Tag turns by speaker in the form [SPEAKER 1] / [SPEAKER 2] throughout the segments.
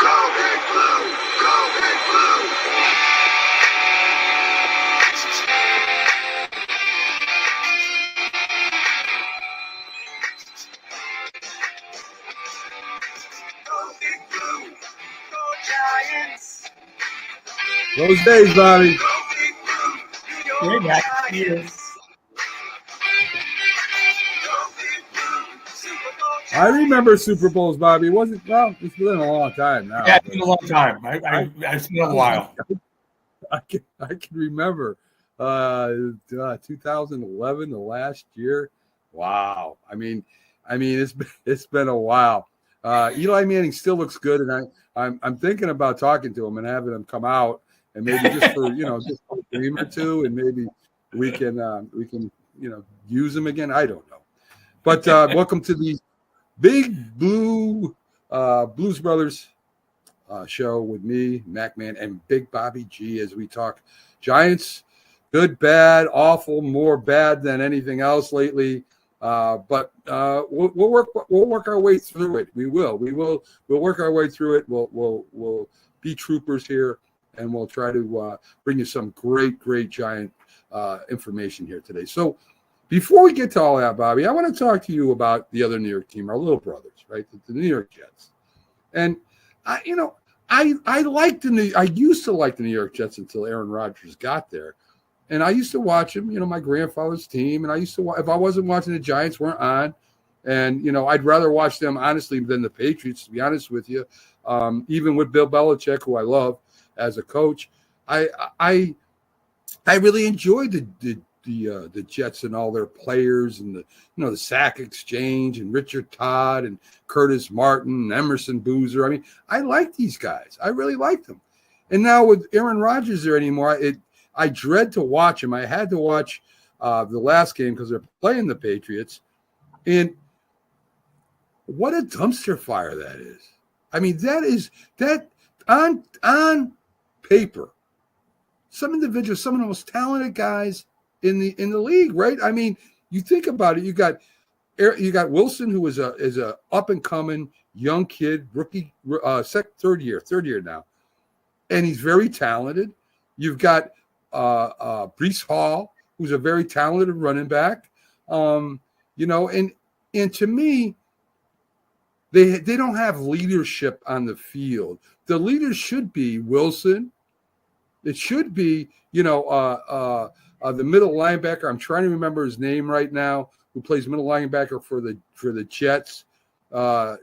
[SPEAKER 1] Go Big Blue! Go Big Blue! Go Big Blue! Go Giants!
[SPEAKER 2] Those days, Bobby.
[SPEAKER 1] Go Big Blue!
[SPEAKER 3] Way back years.
[SPEAKER 2] I remember Super Bowls, Bobby. Wasn't well? It's been a long time now.
[SPEAKER 3] Yeah, it's been a long time. It's been a while.
[SPEAKER 2] I can remember 2011, the last year. Wow. I mean, it's been a while. Eli Manning still looks good, and I'm thinking about talking to him and having him come out, and maybe just for just for a game or two, and maybe we can use him again. I don't know. But welcome to the Big Blue Blues Brothers show with me, MacMan, and Big Bobby G as we talk Giants. Good, bad, awful, more bad than anything else lately. But we'll work our way through it. We'll work our way through it. We'll be troopers here, and we'll try to bring you some great Giant information here today. So before we get to all that, Bobby, I want to talk to you about the other New York team, our little brothers, right? The New York Jets. And I used to like the New York Jets until Aaron Rodgers got there. And I used to watch them, my grandfather's team. And I used to, if I wasn't watching the Giants, weren't on. And, I'd rather watch them, honestly, than the Patriots, to be honest with you. Even with Bill Belichick, who I love as a coach, I really enjoyed the Jets and all their players, and the sack exchange, and Richard Todd and Curtis Martin and Emerson Boozer. I mean, I like these guys. I really like them. And now with Aaron Rodgers there anymore, I dread to watch him. I had to watch the last game because they're playing the Patriots. And what a dumpster fire that is. I mean, that on paper, some individuals, some of the most talented guys in the league, right? I mean, you think about it. You got Wilson, who is a up and coming young kid, rookie, third year now, and he's very talented. You've got Breece Hall, who's a very talented running back, and to me, they don't have leadership on the field. The leaders should be Wilson. It should be the middle linebacker. I'm trying to remember his name right now, who plays middle linebacker for the Jets. I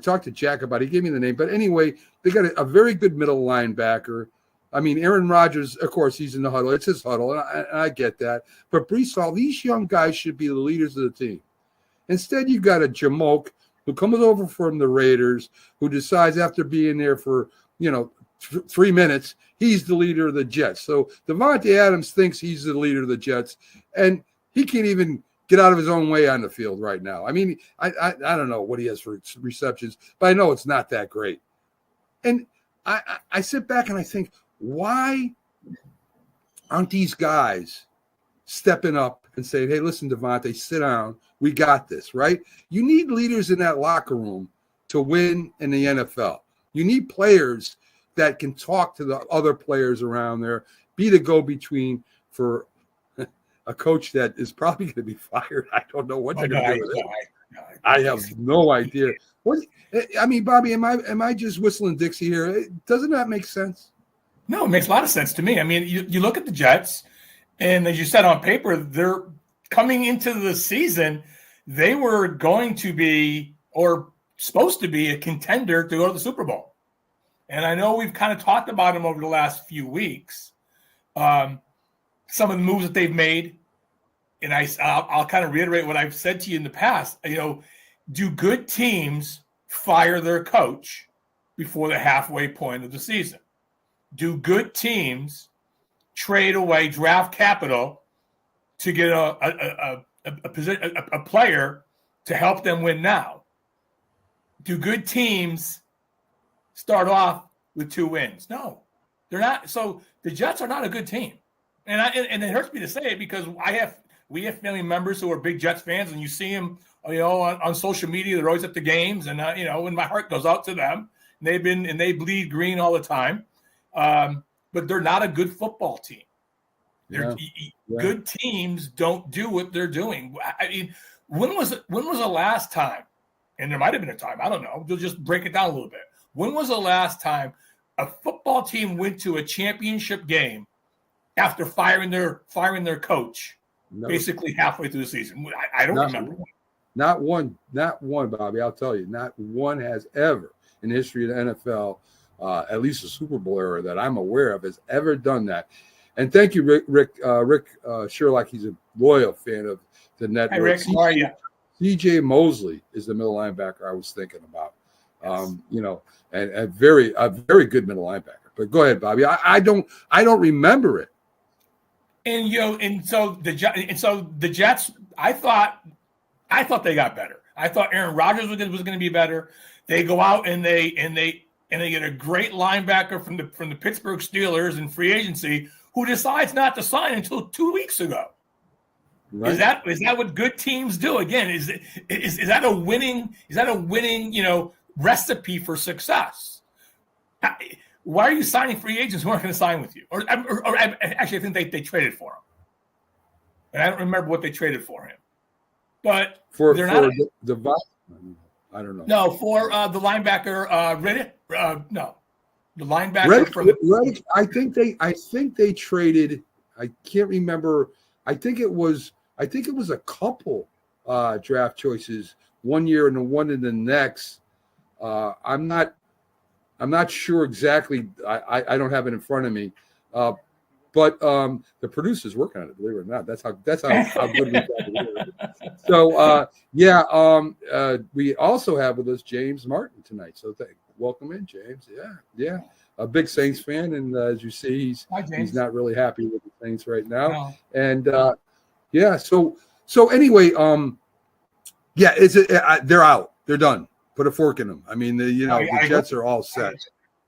[SPEAKER 2] talked to Jack about it. He gave me the name. But anyway, they got a very good middle linebacker. I mean, Aaron Rodgers, of course, he's in the huddle. It's his huddle, and I get that. But Breece Hall, these young guys should be the leaders of the team. Instead, you've got a Jamoke who comes over from the Raiders, who decides after being there for, 3 minutes, he's the leader of the Jets. So Devontae Adams thinks he's the leader of the Jets, and he can't even get out of his own way on the field right now. I mean, I don't know what he has for receptions, but I know it's not that great. And I sit back and I think, why aren't these guys stepping up and saying, hey, listen, Devontae, sit down. We got this, right? You need leaders in that locker room to win in the NFL. You need players that can talk to the other players around there, be the go-between for a coach that is probably going to be fired. I don't know what they're going to do with it. I have no idea. Bobby, am I just whistling Dixie here? Doesn't that make sense?
[SPEAKER 3] No, it makes a lot of sense to me. I mean, you look at the Jets, and as you said on paper, they're coming into the season, they were going to be, or supposed to be, a contender to go to the Super Bowl. And I know we've kind of talked about them over the last few weeks. Some of the moves that they've made, and I'll kind of reiterate what I've said to you in the past. Do good teams fire their coach before the halfway point of the season? Do good teams trade away draft capital to get a player to help them win now? Do good teams start off with 2 wins? No, they're not. So the Jets are not a good team. And it hurts me to say it because we have family members who are big Jets fans, and you see them, on social media. They're always at the games, and and my heart goes out to them and they bleed green all the time. But they're not a good football team. Good teams don't do what they're doing. I mean, when was the last time? And there might have been a time, I don't know. They'll just break it down a little bit. When was the last time a football team went to a championship game after firing their coach basically halfway through the season? I don't remember one.
[SPEAKER 2] Not one, Bobby. I'll tell you, not one has ever in the history of the NFL, at least the Super Bowl era that I'm aware of, has ever done that. And thank you, Rick Sherlock. He's a loyal fan of the network.
[SPEAKER 3] Hey, Rick, how are you?
[SPEAKER 2] C.J. Mosley is the middle linebacker I was thinking about. And a very good middle linebacker. But go ahead, Bobby. I don't remember it.
[SPEAKER 3] And so the Jets. I thought they got better. I thought Aaron Rodgers was going to be better. They go out and they get a great linebacker from the Pittsburgh Steelers in free agency who decides not to sign until 2 weeks ago. Right. Is that what good teams do? Again, is that a winning recipe for success? Why are you signing free agents who aren't going to sign with you? Or actually, I think they traded for him, and I don't remember what they traded for him. But they're not.
[SPEAKER 2] I don't know.
[SPEAKER 3] No, for the linebacker, Riddick. No, the linebacker
[SPEAKER 2] Riddick. I think they traded. I can't remember. I think it was a couple draft choices, one year and one in the next. I'm not sure exactly. I don't have it in front of me. But the producer's working on it, believe it or not. That's how good we got it. So we also have with us James Martin tonight. So welcome in, James. Yeah. A big Saints fan, and as you see, he's not really happy with the Saints right now.
[SPEAKER 3] No.
[SPEAKER 2] And so anyway, they're out. They're done. Put a fork in them. I mean, the Jets are all set.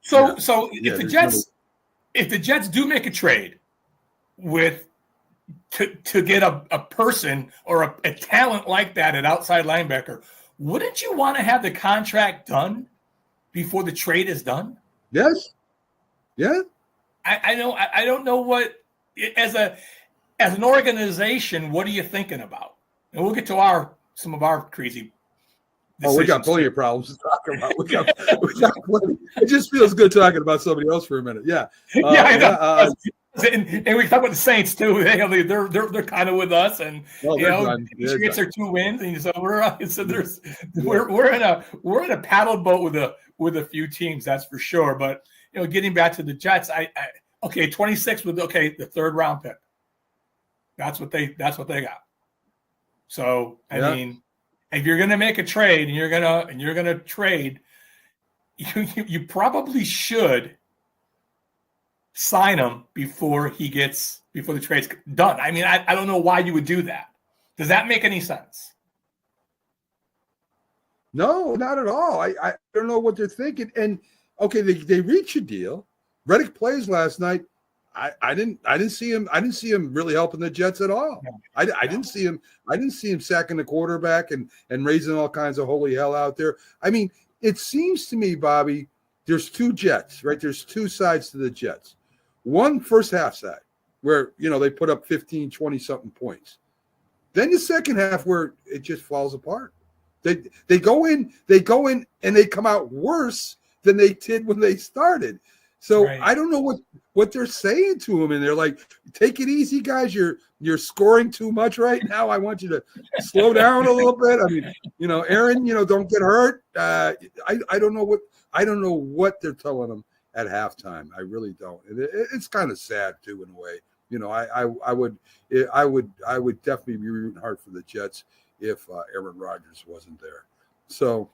[SPEAKER 3] So if the Jets do make a trade to get a person or a talent like that at outside linebacker, wouldn't you want to have the contract done before the trade is done?
[SPEAKER 2] Yes. Yeah.
[SPEAKER 3] I don't know what as an organization, what are you thinking about? And we'll get to some of our crazy decisions.
[SPEAKER 2] We got plenty of problems to talk about. We got plenty. It just feels good talking about somebody else for a minute. Yeah.
[SPEAKER 3] I know. And we talk about the Saints too. They're kind of with us, and the Patriots are 2 wins, and so we're in a paddle boat with a few teams, that's for sure. But getting back to the Jets, 26 with the third round pick. That's what they got. So I mean, if you're going to make a trade and you're going to trade, you probably should sign him before the trade's done. I mean, I don't know why you would do that. Does that make any sense?
[SPEAKER 2] No, not at all. I don't know what they're thinking. And they reach a deal. Riddick plays last night. I didn't see him. I didn't see him really helping the Jets at all. I didn't see him. I didn't see him sacking the quarterback and raising all kinds of holy hell out there. I mean, it seems to me, Bobby, there's two Jets, right? There's two sides to the Jets. One first half side where they put up 15, 20 something points. Then the second half where it just falls apart. They go in and they come out worse than they did when they started. So right. I don't know what they're saying to him, and they're like, "Take it easy, guys. You're scoring too much right now. I want you to slow down a little bit." I mean, Aaron, don't get hurt. I don't know what they're telling them at halftime. I really don't. It's kind of sad too, in a way. I would definitely be rooting hard for the Jets if Aaron Rodgers wasn't there. So,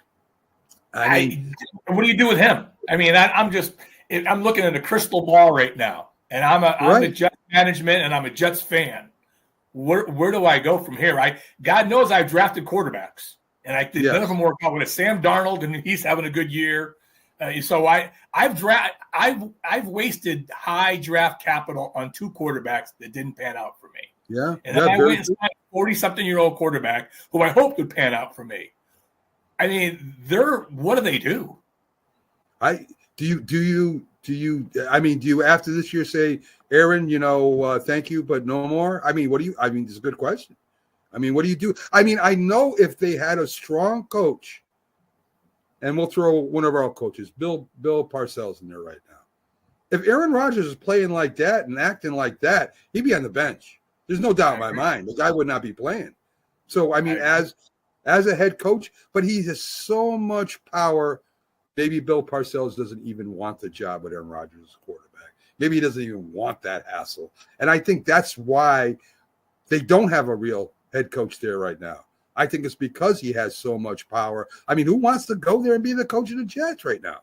[SPEAKER 2] I mean,
[SPEAKER 3] what do you do with him? I mean, I'm looking at a crystal ball right now, and I'm the Jets management, and I'm a Jets fan. Where do I go from here? God knows I've drafted quarterbacks, and none of them work out. With it, Sam Darnold, and he's having a good year. So I've wasted high draft capital on 2 quarterbacks that didn't pan out for me.
[SPEAKER 2] Yeah,
[SPEAKER 3] and then I went and signed a 40-something-year-old quarterback who I hoped would pan out for me. I mean, what do they do?
[SPEAKER 2] I do you I mean, do you after this year say, Aaron, thank you, but no more? I mean, it's a good question. I mean, what do you do? I mean, I know if they had a strong coach, and we'll throw one of our coaches, Bill Parcells, in there right now. If Aaron Rodgers is playing like that and acting like that, he'd be on the bench. There's no doubt in my mind. The guy would not be playing. So, I mean, as a head coach, but he has so much power. Maybe Bill Parcells doesn't even want the job with Aaron Rodgers as quarterback. Maybe he doesn't even want that hassle. And I think that's why they don't have a real head coach there right now. I think it's because he has so much power. I mean, who wants to go there and be the coach of the Jets right now?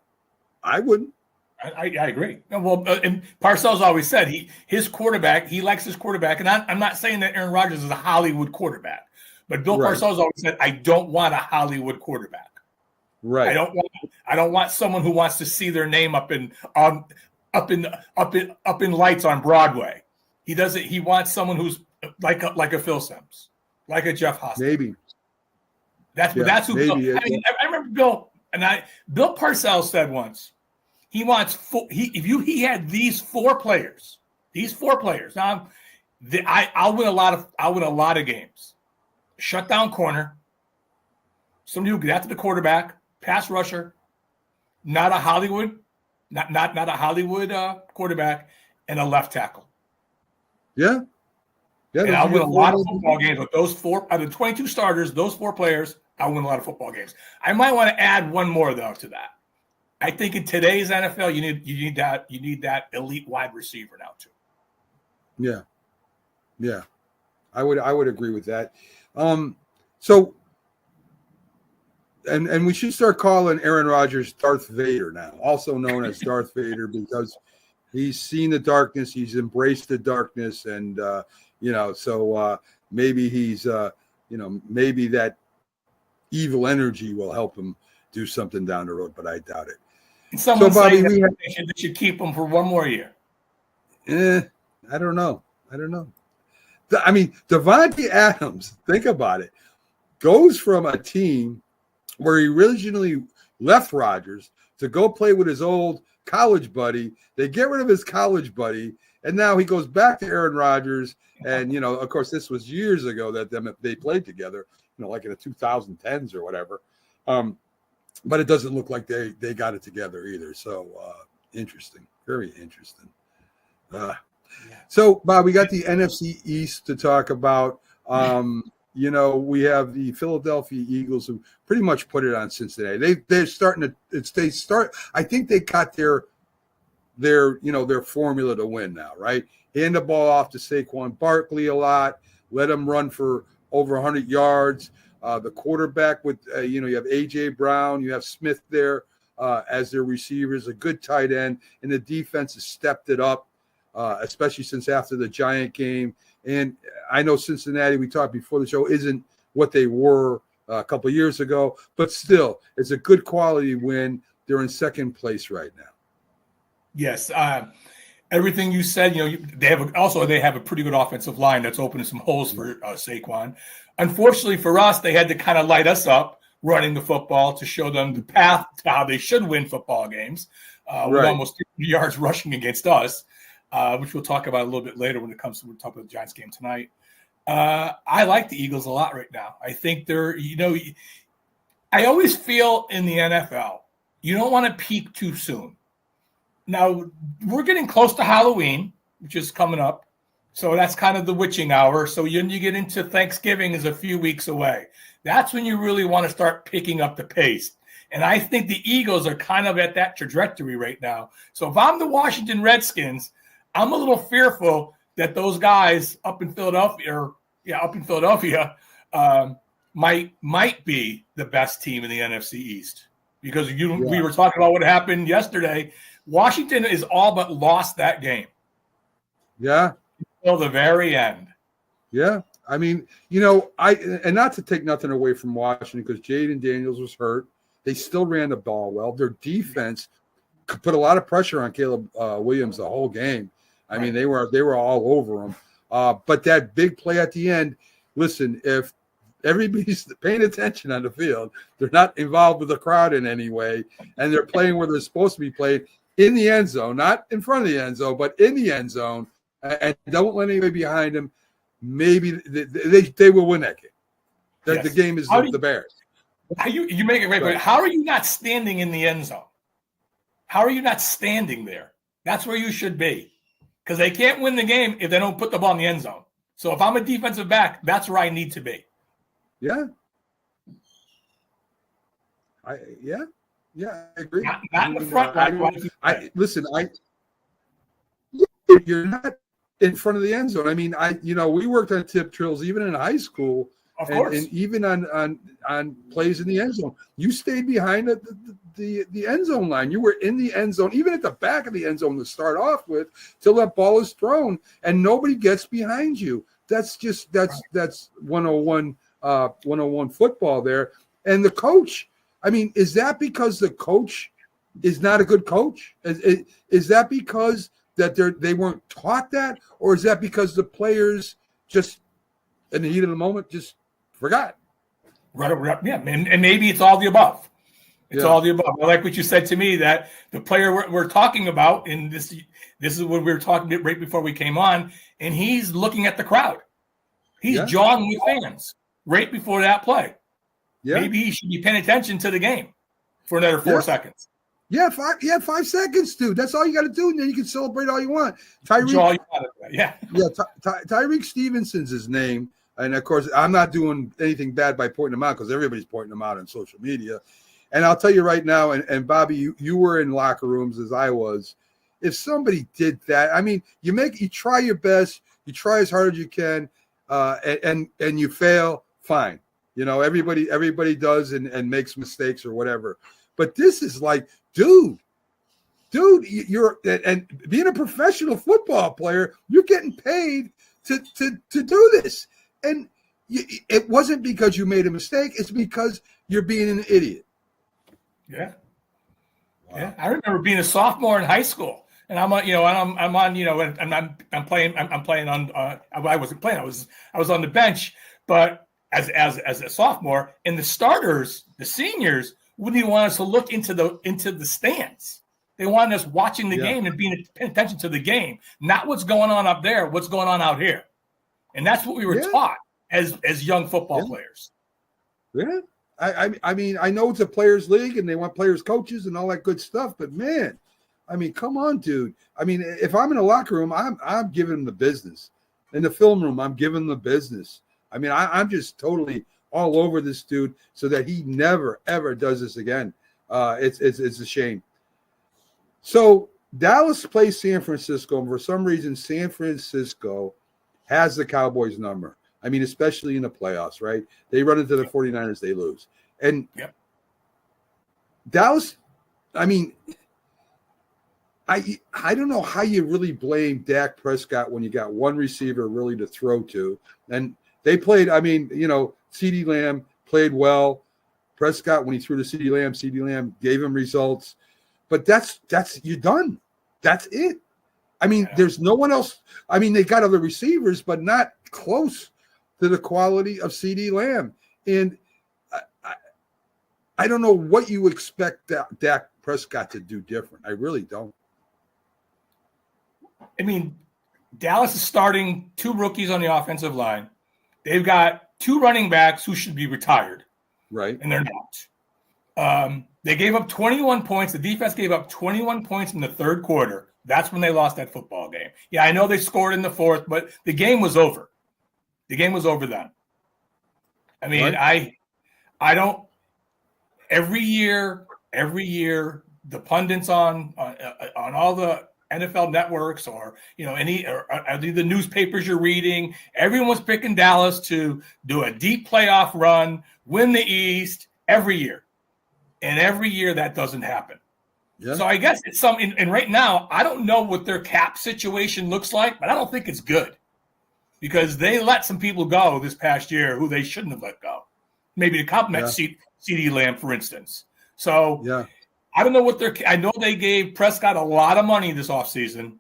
[SPEAKER 2] I wouldn't.
[SPEAKER 3] I agree. Well, and Parcells always said his quarterback, he likes his quarterback. And I'm not saying that Aaron Rodgers is a Hollywood quarterback, but Bill Parcells always said, I don't want a Hollywood quarterback.
[SPEAKER 2] Right.
[SPEAKER 3] I don't want someone who wants to see their name up in lights on Broadway. He wants someone who's like a Phil Simms, like a Jeff Hostetler.
[SPEAKER 2] Maybe.
[SPEAKER 3] That's who Bill. I remember Bill Parcells said once, he wants he had these four players. Now, I'll win a lot of games. Shutdown corner, somebody who get after the quarterback, pass rusher, not a Hollywood quarterback, and a left tackle.
[SPEAKER 2] Yeah.
[SPEAKER 3] And I'll win a lot of football games with those four. Out of the 22 starters, those four players, I'll win a lot of football games. I might want to add one more though to that. I think in today's NFL, you need that elite wide receiver now too.
[SPEAKER 2] Yeah, I would agree with that. So, and we should start calling Aaron Rodgers Darth Vader now, also known as Darth Vader, because he's seen the darkness, he's embraced the darkness, and so maybe he's maybe that evil energy will help him do something down the road, but I doubt it.
[SPEAKER 3] Someone saying that they should keep him for one more year.
[SPEAKER 2] I don't know. I mean, Devontae Adams, think about it, goes from a team where he originally left Rodgers to go play with his old college buddy. They get rid of his college buddy, and now he goes back to Aaron Rodgers. And, of course, this was years ago that they played together, like in the 2010s or whatever. But it doesn't look like they got it together either. So interesting, very interesting. So, Bob, we got the NFC East to talk about. We have the Philadelphia Eagles who pretty much put it on Cincinnati. They're starting to. I think they got their formula to win now, right? Hand the ball off to Saquon Barkley a lot. Let him run for over 100 yards. The quarterback with, you have A.J. Brown, you have Smith there as their receivers, a good tight end, and the defense has stepped it up, especially since after the Giant game. And I know Cincinnati, we talked before the show, isn't what they were a couple of years ago, but still, it's a good quality win. They're in second place right now.
[SPEAKER 3] Yes. Everything you said, they have a pretty good offensive line that's opening some holes for Saquon. Unfortunately for us, they had to kind of light us up running the football to show them the path to how they should win football games with almost 200 yards rushing against us, which we'll talk about a little bit later when it comes to we'll talk about the Giants game tonight. I like the Eagles a lot right now. I think they're, I always feel in the NFL, you don't want to peak too soon. Now, we're getting close to Halloween, which is coming up. So that's kind of the witching hour. So you get into Thanksgiving is a few weeks away. That's when you really want to start picking up the pace. And I think the Eagles are kind of at that trajectory right now. So if I'm the Washington Redskins, I'm a little fearful that those guys up in Philadelphia might be the best team in the NFC East. Because we were talking about what happened yesterday. Washington is all but lost that game.
[SPEAKER 2] Yeah.
[SPEAKER 3] Till the very end.
[SPEAKER 2] Yeah. I mean, and not to take nothing away from Washington because Jaden Daniels was hurt. They still ran the ball well. Their defense put a lot of pressure on Caleb Williams the whole game. I mean, they were all over him. But that big play at the end, listen, if Everybody's paying attention on the field. They're not involved with the crowd in any way, and they're playing where they're supposed to be played, in the end zone, not in front of the end zone, but in the end zone, and don't let anybody behind them. Maybe they will win that game. The game is the Bears.
[SPEAKER 3] You make it right, but how are you not standing in the end zone? How are you not standing there? That's where you should be, because they can't win the game if they don't put the ball in the end zone. So if I'm a defensive back, that's where I need to be.
[SPEAKER 2] Yeah. I agree.
[SPEAKER 3] Not in the front.
[SPEAKER 2] Listen, you're not in front of the end zone. I mean, we worked on tip drills even in high school, and even on plays in the end zone. You stayed behind the end zone line. You were in the end zone, even at the back of the end zone to start off with, till that ball is thrown, and nobody gets behind you. That's 101 football there. And the coach, I mean, is that because the coach is not a good coach? Is that because that they weren't taught that, or is that because the players just in the heat of the moment just forgot?
[SPEAKER 3] Right, yeah, and maybe it's all the above. It's all the above. I like what you said to me, that the player we're talking about, and this is what we were talking about right before we came on, and he's looking at the crowd. He's jawing with fans right before that play. Yeah. Maybe he should be paying attention to the game for another 4 seconds.
[SPEAKER 2] Yeah, 5 seconds, dude. That's all you got to do, and then you can celebrate all you want.
[SPEAKER 3] Tyreek
[SPEAKER 2] Stevenson's his name, and of course, I'm not doing anything bad by pointing him out because everybody's pointing him out on social media. And I'll tell you right now, and Bobby, you were in locker rooms as I was. If somebody did that, I mean, you try your best, you try as hard as you can, and you fail, fine. Everybody does and makes mistakes or whatever. But this is like, dude, you're and being a professional football player, you're getting paid to do this. And it wasn't because you made a mistake. It's because you're being an idiot.
[SPEAKER 3] Yeah. Wow. Yeah. I remember being a sophomore in high school, and I'm on, I'm playing on, I wasn't playing. I was on the bench, but as a sophomore, and the starters, the seniors, wouldn't even want us to look into the stands. They wanted us watching the game and paying attention to the game, not what's going on up there, what's going on out here. And that's what we were taught as young football players.
[SPEAKER 2] Yeah. I mean, I know it's a players' league and they want players' coaches and all that good stuff, but man, I mean, come on, dude. I mean, if I'm in a locker room, I'm giving them the business. In the film room, I'm giving them the business. I mean, I'm just totally all over this dude so that he never ever does this again. It's a shame. So Dallas plays San Francisco, and for some reason, San Francisco has the Cowboys number. I mean, especially in the playoffs, right? They run into the 49ers, they lose. And Dallas, I mean, I don't know how you really blame Dak Prescott when you got one receiver really to throw to. And they played, I mean, CeeDee Lamb played well. Prescott, when he threw to CeeDee Lamb gave him results. But that's you're done. That's it. I mean, there's no one else. I mean, they got other receivers, but not close to the quality of CeeDee Lamb. And I don't know what you expect Dak Prescott to do different. I really don't.
[SPEAKER 3] I mean, Dallas is starting 2 rookies on the offensive line. They've got 2 running backs who should be retired.
[SPEAKER 2] Right.
[SPEAKER 3] And they're not. They gave up 21 points. The defense gave up 21 points in the third quarter. That's when they lost that football game. Yeah, I know they scored in the fourth, but the game was over. The game was over then. I mean, right. I don't – every year, the pundits on all the NFL networks or, any the newspapers you're reading, everyone's picking Dallas to do a deep playoff run, win the East every year. And every year that doesn't happen. Yeah. So I guess it's and right now, I don't know what their cap situation looks like, but I don't think it's good because they let some people go this past year who they shouldn't have let go. Maybe to compliment CeeDee Lamb, for instance. So I don't know what I know they gave Prescott a lot of money this offseason.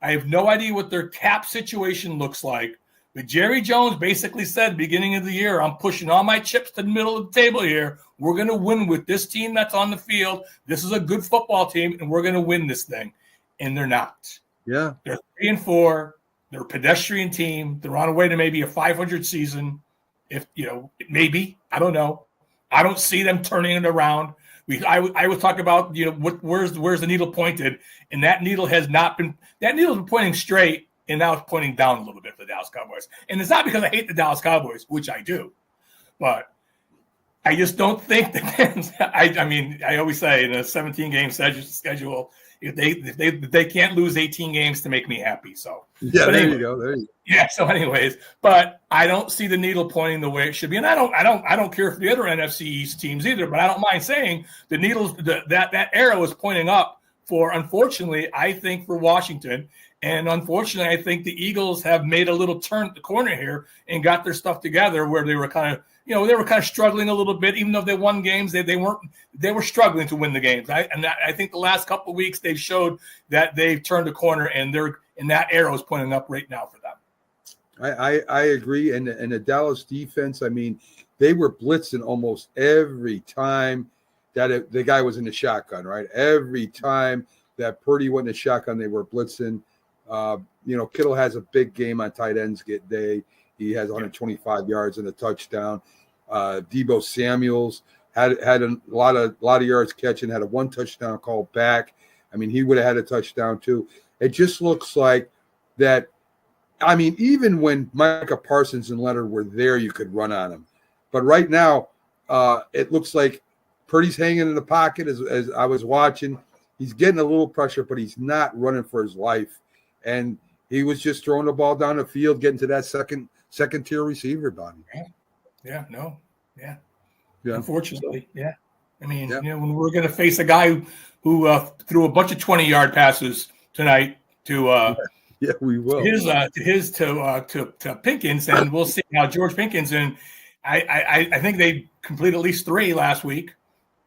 [SPEAKER 3] I have no idea what their cap situation looks like, But Jerry Jones basically said at the beginning of the year, I'm pushing all my chips to the middle of the table here. We're going to win with this team that's on the field. This is a good football team, and we're going to win this thing. And they're not.
[SPEAKER 2] Yeah.
[SPEAKER 3] They're 3-4. They're a pedestrian team. They're on a way to maybe a 500 season. If maybe. I don't know. I don't see them turning it around. I was talking about, where's the needle pointed, and that needle has not been – that needle's been pointing straight, and now it's pointing down a little bit for the Dallas Cowboys. And it's not because I hate the Dallas Cowboys, which I do, but I just don't think that – I mean, I always say in a 17-game schedule, if they can't lose 18 games to make me happy. So
[SPEAKER 2] yeah, there you go.
[SPEAKER 3] Yeah. So, anyways, but I don't see the needle pointing the way it should be, and I don't care for the other NFC East teams either. But I don't mind saying the needles that arrow is pointing up for. Unfortunately, I think for Washington, and unfortunately, I think the Eagles have made a little turn at the corner here and got their stuff together where they were kind of. They were kind of struggling a little bit, even though they won games. They were struggling to win the games. I think the last couple of weeks they've showed that they've turned the corner, and that arrow is pointing up right now for them.
[SPEAKER 2] I agree. And the Dallas defense, I mean, they were blitzing almost every time that the guy was in the shotgun, right? Every time that Purdy went in the shotgun, they were blitzing. Kittle has a big game on tight ends day. He has 125 yards and a touchdown. Deebo Samuels had a lot of yards catching, had a 1 touchdown call back. I mean, he would have had a touchdown too. It just looks like that. I mean, even when Micah Parsons and Leonard were there, you could run on him. But right now, it looks like Purdy's hanging in the pocket as I was watching. He's getting a little pressure, but he's not running for his life. And he was just throwing the ball down the field, getting to that second-tier receiver, Bobby.
[SPEAKER 3] Yeah.
[SPEAKER 2] Yeah.
[SPEAKER 3] Unfortunately, yeah. I mean, when we're going to face a guy who threw a bunch of 20-yard passes tonight to
[SPEAKER 2] yeah, we will.
[SPEAKER 3] To Pinkins, and we'll see how George Pinkins, and I think they completed at least 3 last week,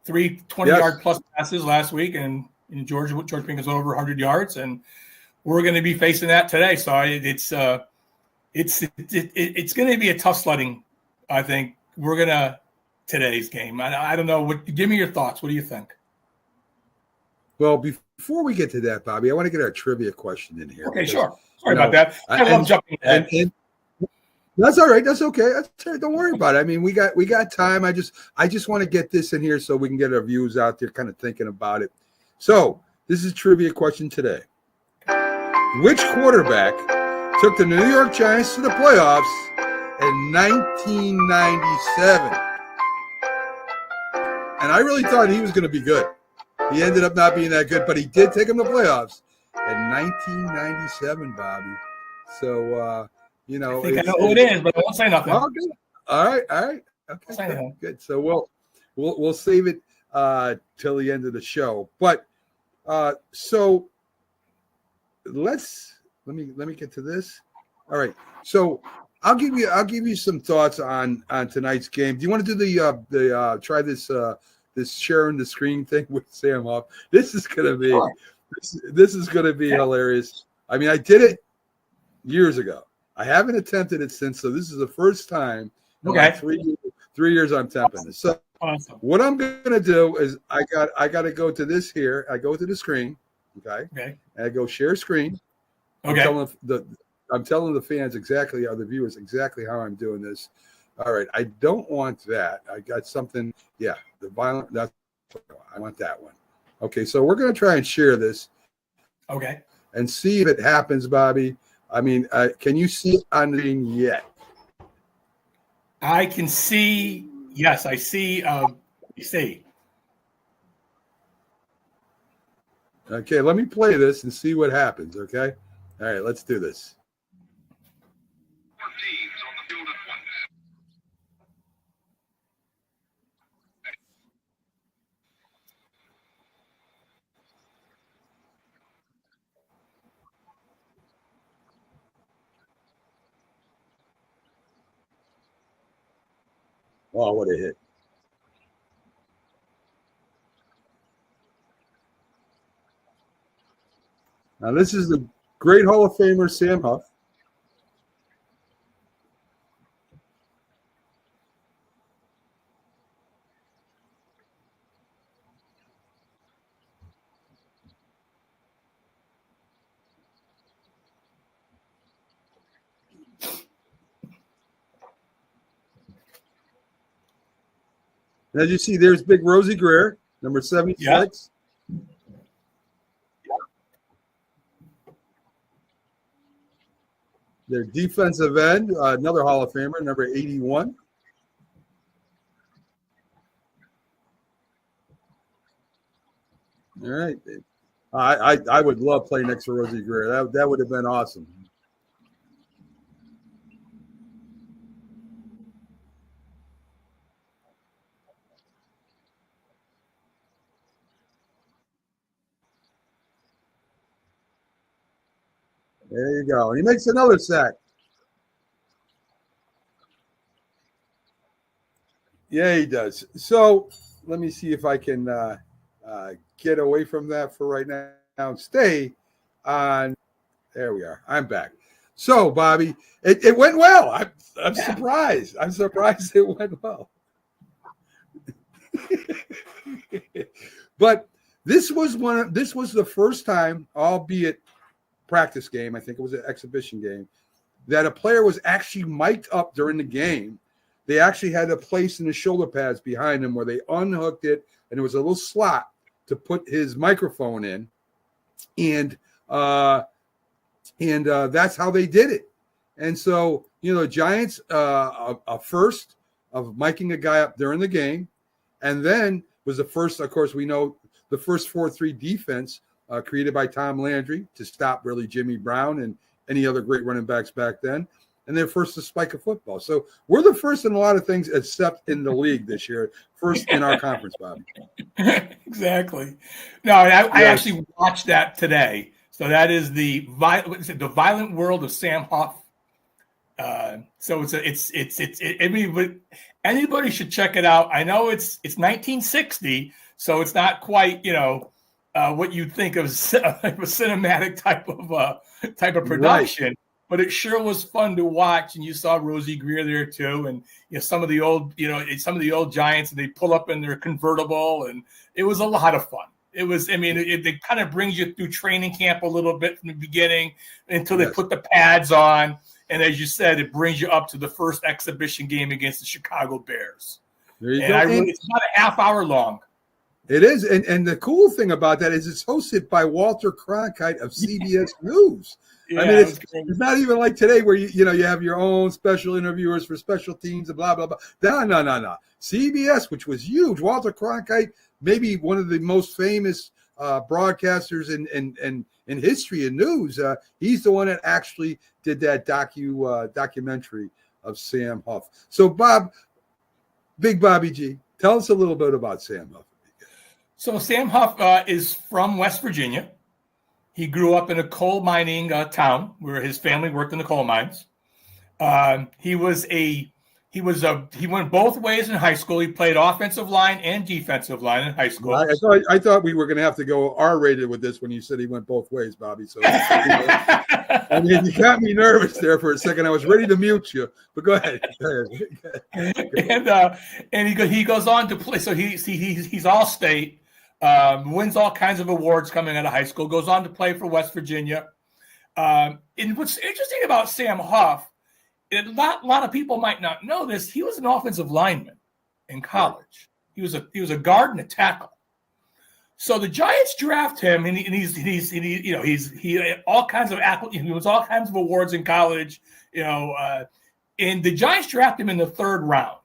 [SPEAKER 3] 3 20-yard plus passes last week, and George Pinkins over 100 yards, and we're going to be facing that today. So it's going to be a tough sledding. I think today's game. I don't know. Give me your thoughts. What do you think?
[SPEAKER 2] Well, before we get to that, Bobby, I want to get our trivia question in here.
[SPEAKER 3] Okay, sure. Sorry about that. I love jumping ahead.
[SPEAKER 2] And that's all right. That's okay. That's all right. Don't worry about it. I mean, we got time. I just want to get this in here so we can get our viewers out there kind of thinking about it. So this is a trivia question today. Which quarterback took the New York Giants to the playoffs in 1997? And I really thought he was going to be good. He ended up not being that good, but he did take him to playoffs in 1997, Bobby. So,
[SPEAKER 3] I think I know who it is, but I won't say nothing.
[SPEAKER 2] Oh, good. All right. Okay, good. So we'll save it till the end of the show. But so let me get to this. All right. So I'll give you some thoughts on tonight's game. Do you want to do the try this sharing the screen thing with Sam Huff? This is gonna be this is gonna be hilarious. I mean, I did it years ago. I haven't attempted it since, so this is the first time.
[SPEAKER 3] Okay.
[SPEAKER 2] 3 years I'm attempting this. So what I'm gonna do is I got to go to this here. I go to the screen. Okay. And I go share screen.
[SPEAKER 3] Okay.
[SPEAKER 2] I'm telling the fans exactly, the viewers exactly how I'm doing this. All right. I don't want that. I got something. Yeah. The violent. I want that one. Okay. So we're going to try and share this.
[SPEAKER 3] Okay.
[SPEAKER 2] And see if it happens, Bobby. I mean, can you see it on the screen yet?
[SPEAKER 3] I can see. Yes, I see. You see.
[SPEAKER 2] Okay. Let me play this and see what happens. Okay. All right. Let's do this.
[SPEAKER 1] Teams on the field at once.
[SPEAKER 2] Oh, what a hit. Now, this is the great Hall of Famer, Sam Huff. As you see, there's big Rosie Greer, number 76. Their defensive end, another Hall of Famer, number 81. All right. I would love playing next to Rosie Greer. That would have been awesome. There you go. And he makes another sack. Yeah, he does. So let me see if I can get away from that for right now and stay on. There we are. I'm back. So, Bobby, it went well. I'm surprised. I'm surprised it went well. But this was the first time, albeit practice game, I think it was an exhibition game, that a player was actually mic'd up during the game. They actually had a place in the shoulder pads behind him where they unhooked it, and there was a little slot to put his microphone in, and that's how they did it. And so, the Giants, a first of miking a guy up during the game, and then was the first, of course, we know the first 4-3 defense created by Tom Landry to stop really Jimmy Brown and any other great running backs back then. And they're first to spike a football. So we're the first in a lot of things except in the league this year. First in our conference, Bobby.
[SPEAKER 3] Exactly. No, I actually watched that today. So that is the Violent World of Sam Huff. So anybody should check it out. I know it's 1960, so it's not quite what you'd think of a cinematic type of production. Right. But it sure was fun to watch, and you saw Rosie Greer there too, and some of the old Giants, and they pull up in their convertible, and it was a lot of fun. It was, it kind of brings you through training camp a little bit from the beginning until they put the pads on, and as you said, it brings you up to the first exhibition game against the Chicago Bears.
[SPEAKER 2] There you go.
[SPEAKER 3] It's about a half hour long.
[SPEAKER 2] It is, and the cool thing about that is it's hosted by Walter Cronkite of CBS News. Yeah, it's not even like today where you have your own special interviewers for special teams and blah blah blah. No. CBS, which was huge. Walter Cronkite, maybe one of the most famous broadcasters in history and news. He's the one that actually did that documentary of Sam Huff. So, Big Bobby G, tell us a little bit about Sam Huff.
[SPEAKER 3] So Sam Huff is from West Virginia. He grew up in a coal mining town where his family worked in the coal mines. He went both ways in high school. He played offensive line and defensive line in high school.
[SPEAKER 2] I thought we were going to have to go R-rated with this when you said he went both ways, Bobby. So you got me nervous there for a second. I was ready to mute you, but go ahead.
[SPEAKER 3] And he goes on to play. So he's all state. Wins all kinds of awards coming out of high school, goes on to play for West Virginia. And what's interesting about Sam Huff, a lot of people might not know this, he was an offensive lineman in college. He was a guard and a tackle. So the Giants draft him, and he had all kinds of he was all kinds of awards in college, and the Giants draft him in the third round,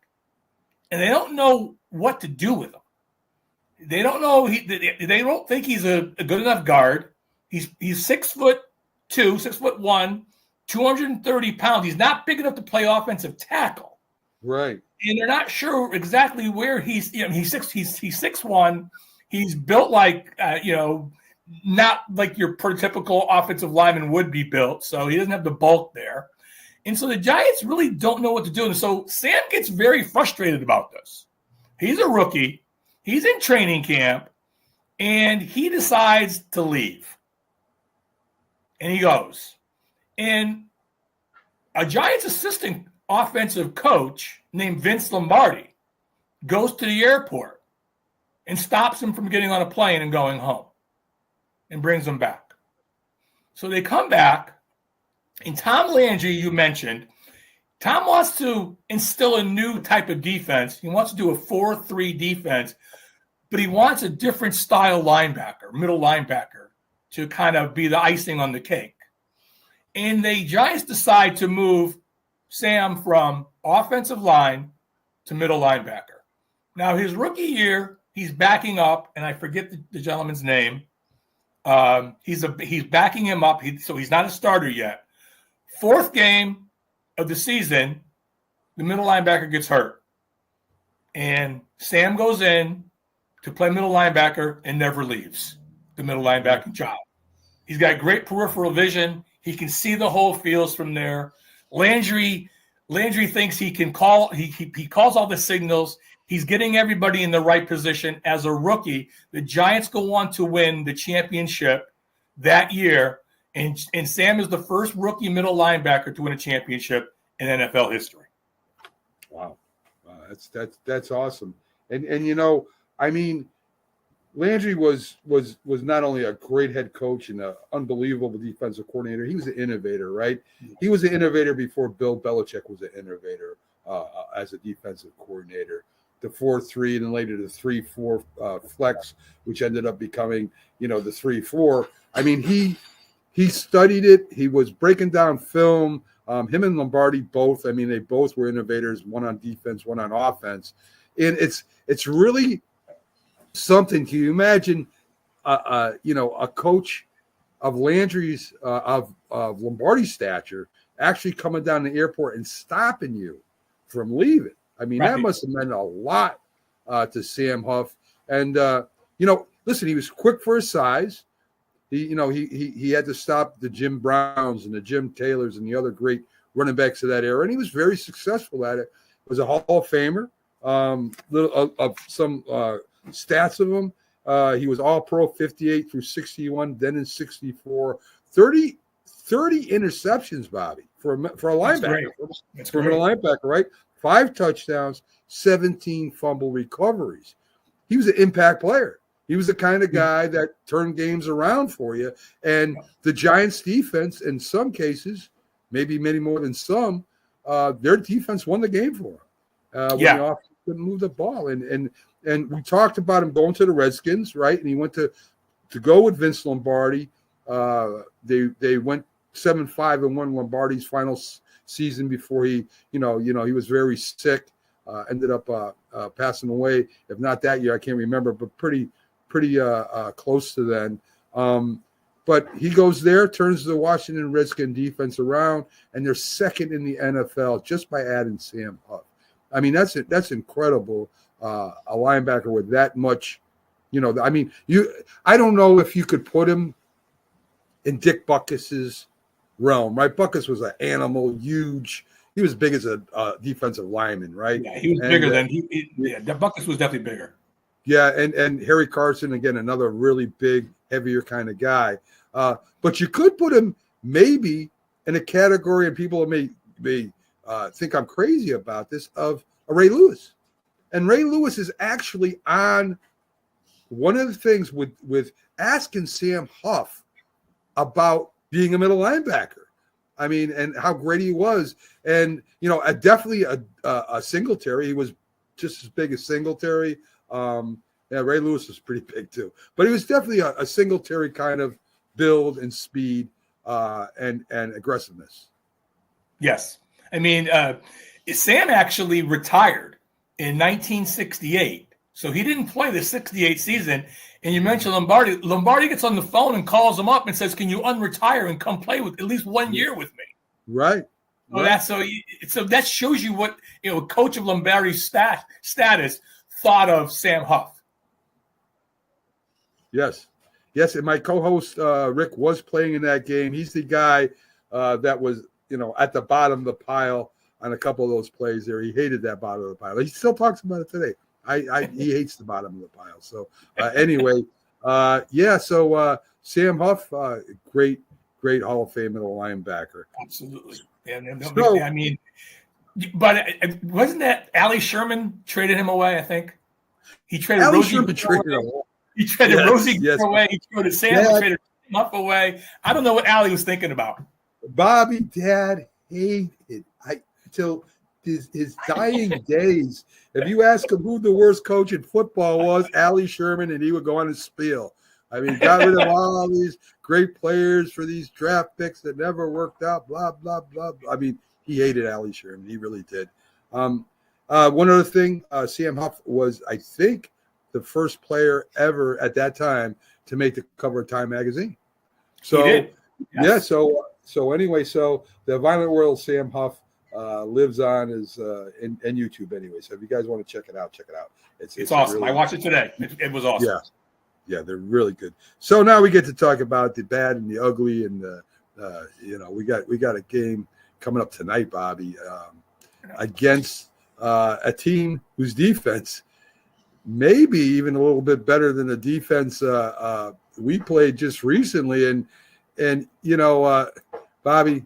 [SPEAKER 3] and they don't know what to do with him. They don't know. They don't think he's a good enough guard. He's 6'2", 6'1", 230 pounds. He's not big enough to play offensive tackle.
[SPEAKER 2] Right.
[SPEAKER 3] And they're not sure exactly where he's 6'1". He's built like not like your prototypical offensive lineman would be built. So he doesn't have the bulk there. And so the Giants really don't know what to do. And so Sam gets very frustrated about this. He's a rookie. He's in training camp, and he decides to leave. And he goes. And a Giants assistant offensive coach named Vince Lombardi goes to the airport and stops him from getting on a plane and going home and brings him back. So they come back, and Tom Landry, you mentioned, Tom wants to instill a new type of defense. He wants to do a 4-3 defense, but he wants a different style linebacker, middle linebacker, to kind of be the icing on the cake. And the Giants decide to move Sam from offensive line to middle linebacker. Now, his rookie year, he's backing up, and I forget the gentleman's name. He's backing him up, so he's not a starter yet. Fourth game of the season, the middle linebacker gets hurt. And Sam goes in to play middle linebacker and never leaves the middle linebacking job. He's got great peripheral vision. He can see the whole fields from there. Landry thinks he can call. He calls all the signals. He's getting everybody in the right position. As a rookie, the Giants go on to win the championship that year. And Sam is the first rookie middle linebacker to win a championship in NFL history.
[SPEAKER 2] Wow, that's awesome. And you know, I mean, Landry was not only a great head coach and an unbelievable defensive coordinator. He was an innovator, right? He was an innovator before Bill Belichick was an innovator as a defensive coordinator. The 4-3 and then later the 3-4 flex, which ended up becoming, you know, the 3-4. I mean, he studied it. He was breaking down film. Him and Lombardi both. I mean, they both were innovators. One on defense, one on offense, and it's really something. Can you imagine, you know, a coach of Landry's of Lombardi's stature actually coming down the airport and stopping you from leaving? I mean, that must have meant a lot to Sam Huff. And you know, listen, he was quick for his size. He had to stop the Jim Browns and the Jim Taylors and the other great running backs of that era, and he was very successful at it. Was a Hall of Famer. Some stats of him. He was All-Pro 58 through 61, then in 64. 30 interceptions, Bobby, for a linebacker.
[SPEAKER 3] That's
[SPEAKER 2] for a middle linebacker, right? 5 touchdowns, 17 fumble recoveries. He was an impact player. He was the kind of guy that turned games around for you. And the Giants' defense, in some cases, maybe many more than some, their defense won the game for him. When the offense couldn't move the ball. And we talked about him going to the Redskins, right? And he went to go with Vince Lombardi. They went 7-5 and won Lombardi's final season before he was very sick. Ended up passing away. If not that year, I can't remember, but pretty close to then. But he goes there, turns the Washington Redskin defense around, and they're second in the NFL just by adding Sam Huff. I mean, that's incredible. A linebacker with that much, you know. I mean, I don't know if you could put him in Dick Butkus's realm, right? Butkus was an animal, huge. He was big as a defensive lineman, right?
[SPEAKER 3] Yeah, he was bigger than Butkus was definitely bigger.
[SPEAKER 2] Yeah, and Harry Carson, again, another really big, heavier kind of guy. But you could put him maybe in a category, and people may think I'm crazy about this, of a Ray Lewis. And Ray Lewis is actually on one of the things with asking Sam Huff about being a middle linebacker. I mean, and how great he was. And, you know, definitely a Singletary. He was just as big as Singletary. Ray Lewis was pretty big too. But he was definitely a Singletary kind of build and speed and aggressiveness. Yes.
[SPEAKER 3] I mean, Sam actually retired in 1968. So he didn't play the 68 season. And you mentioned Lombardi. Lombardi gets on the phone and calls him up and says, "Can you unretire and come play with at least 1 year with me?"
[SPEAKER 2] Right.
[SPEAKER 3] So that shows you what, you know, coach of Lombardi's status thought of Sam Huff.
[SPEAKER 2] Yes. And my co-host Rick was playing in that game. He's the guy that was, you know, at the bottom of the pile on a couple of those plays there. He hated that bottom of the pile. He still talks about it today. He hates the bottom of the pile. So anyway, So Sam Huff, great Hall of Fame middle linebacker.
[SPEAKER 3] Absolutely. I mean, but wasn't that Allie Sherman traded him away? I think he traded Rosie away. He traded Rosie away. He traded Sam. He traded Huff away. I don't know what Allie was thinking about.
[SPEAKER 2] Bobby, Dad hated. till his dying days. If you ask him who the worst coach in football was, Allie Sherman, and he would go on his spiel. I mean, got rid of all these great players for these draft picks that never worked out, blah, blah, blah. I mean, he hated Allie Sherman. He really did. One other thing, Sam Huff was, I think, the first player ever at that time to make the cover of Time magazine. So,
[SPEAKER 3] he did. Yes.
[SPEAKER 2] Yeah, so anyway, so the Violent World Sam Huff lives on is in YouTube anyway. So if you guys want to check it out, check it out.
[SPEAKER 3] It's awesome.
[SPEAKER 2] Really,
[SPEAKER 3] I watched it today. It was awesome.
[SPEAKER 2] Yeah, they're really good. So now we get to talk about the bad and the ugly, and we got a game coming up tonight, Bobby, against a team whose defense maybe even a little bit better than the defense we played just recently. And Bobby,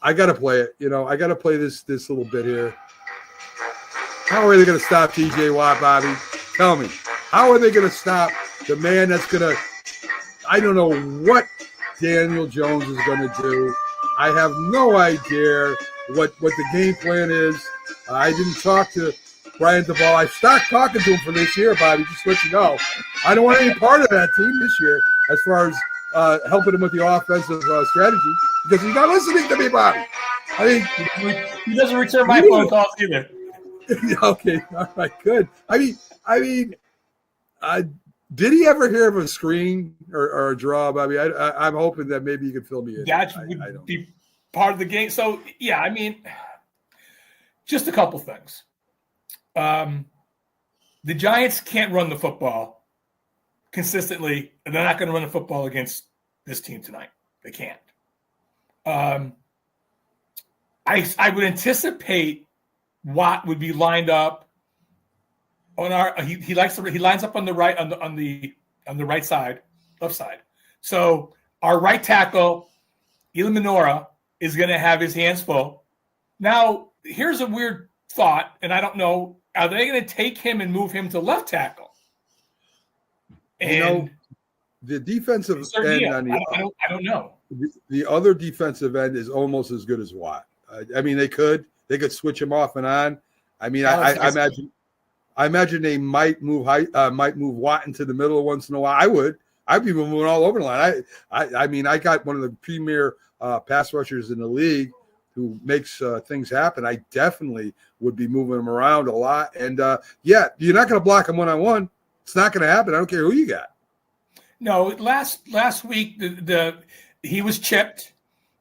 [SPEAKER 2] I got to play it. I got to play this little bit here. How are they going to stop T.J. Watt, Bobby? Tell me. How are they going to stop the man that's going to – I don't know what Daniel Jones is going to do. I have no idea what the game plan is. I didn't talk to Brian DeBall. I stopped talking to him for this year, Bobby, just to let you know. I don't want any part of that team this year as far as helping him with the offensive strategy, because he's not listening to me, Bobby. I mean,
[SPEAKER 3] he doesn't return my phone calls either.
[SPEAKER 2] Okay, all right, good. I mean, did he ever hear of a screen or a draw, Bobby? I'm hoping that maybe you could fill me in.
[SPEAKER 3] That would be part of the game. So, yeah, I mean, just a couple things. The Giants can't run the football consistently, and they're not going to run the football against this team tonight. They can't. I would anticipate Watt would be lined up on our. He lines up on the right on the right side, left side. So our right tackle, Illuminora, is going to have his hands full. Now, here's a weird thought, and I don't know. Are they going to take him and move him to left tackle? And
[SPEAKER 2] the defensive end on
[SPEAKER 3] I don't know.
[SPEAKER 2] The other defensive end is almost as good as Watt. I mean, they could switch him off and on. I mean, I imagine they might move Watt into the middle once in a while. I'd be moving all over the line. I mean, I got one of the premier pass rushers in the league who makes things happen. I definitely would be moving him around a lot. And you're not going to block him one-on-one. It's not going to happen. I don't care who you got.
[SPEAKER 3] No, last week he was chipped.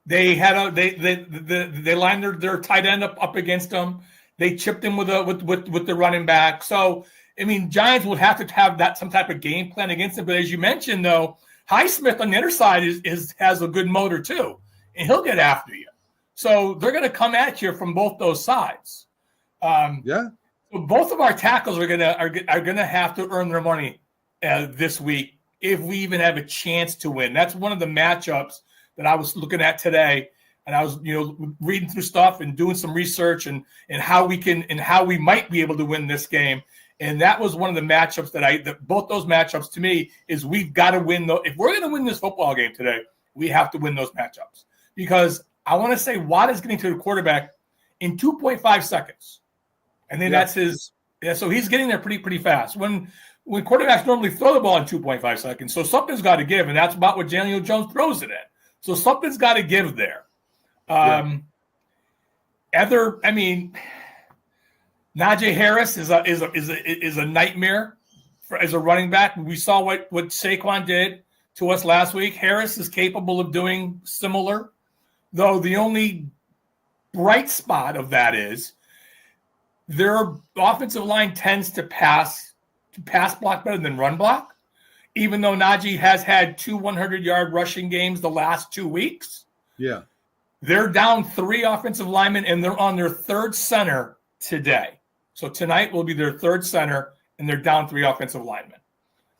[SPEAKER 3] They had they lined their tight end up against him. They chipped him with the running back. So I mean, Giants will have to have that some type of game plan against him. But as you mentioned, though, Highsmith on the other side has a good motor too, and he'll get after you. So they're going to come at you from both those sides. So both of our tackles are gonna have to earn their money this week if we even have a chance to win. That's one of the matchups that I was looking at today, and I was reading through stuff and doing some research and how we might be able to win this game. And that was one of the matchups that both those matchups to me is we've got to win. If we're going to win this football game today, we have to win those matchups, because I want to say Watt is getting to the quarterback in 2.5 seconds. And then that's his. Yeah, so he's getting there pretty fast. When quarterbacks normally throw the ball in 2.5 seconds, so something's got to give, and that's about what Daniel Jones throws it in. So something's got to give there. Najee Harris is a nightmare as a running back. We saw what Saquon did to us last week. Harris is capable of doing similar, though the only bright spot of that is their offensive line tends to pass block better than run block, even though Najee has had 2 100-yard rushing games the last 2 weeks.
[SPEAKER 2] Yeah.
[SPEAKER 3] They're down 3 offensive linemen, and they're on their third center today. So tonight will be their third center, and they're down 3 offensive linemen.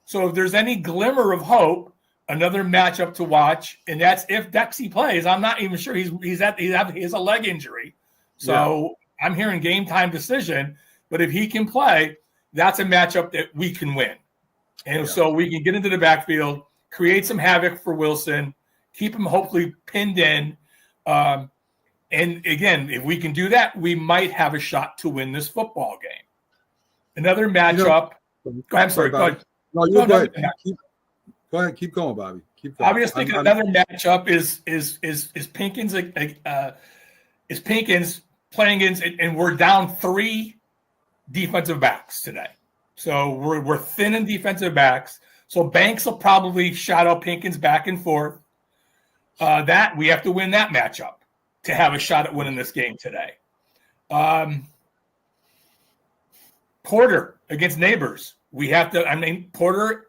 [SPEAKER 3] So if there's any glimmer of hope, another matchup to watch, and that's if Dexy plays. I'm not even sure he has a leg injury. So I'm hearing game time decision, but if he can play, that's a matchup that we can win. And so we can get into the backfield, create some havoc for Wilson, keep him hopefully pinned in, and And again, if we can do that, we might have a shot to win this football game. Another matchup. Go ahead. I'm sorry.
[SPEAKER 2] Bobby. No, you go ahead. Go ahead. Keep going, Bobby. Keep going.
[SPEAKER 3] I was thinking another matchup is Pinkins playing against, and we're down 3 defensive backs today. So we're thin in defensive backs. So Banks will probably shadow Pinkins back and forth. That we have to win that matchup to have a shot at winning this game today. Porter against Neighbors. We have to. I mean, Porter